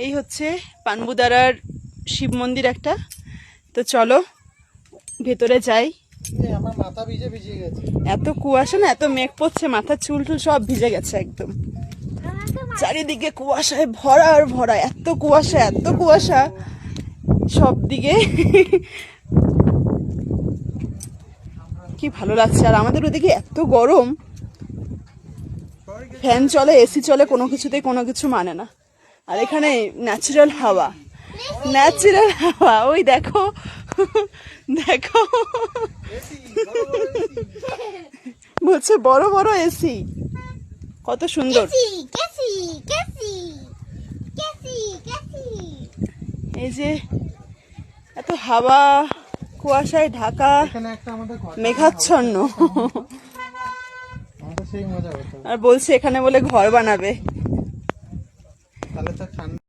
এই হচ্ছে পানবুদারার শিব মন্দির একটা। তো চলো ভেতরে যাই। আমার মাথা ভিজে গেছে, এত কুয়াশা না, এত মেঘ পড়ছে, মাথার চুল টুল সব ভিজে গেছে একদম। চারিদিকে কুয়াশায় ভরা আর ভরা, এত কুয়াশা এত কুয়াশা সব দিকে। কি ভালো লাগছে। আর আমাদের ওদিকে এত গরম, ফ্যান চলে এসি চলে, কোনো কিছুতেই কোনো কিছু মানে না। আর এখানে ন্যাচারাল হাওয়া, ন্যাচারাল হাওয়া। ওই দেখো দেখো, বলছে বড় বড় এসি, কত সুন্দর। এই যে এত হাওয়া, কুয়াশায় ঢাকা, মেঘাচ্ছন্ন। আর বলছে এখানে বলে ঘর বানাবে।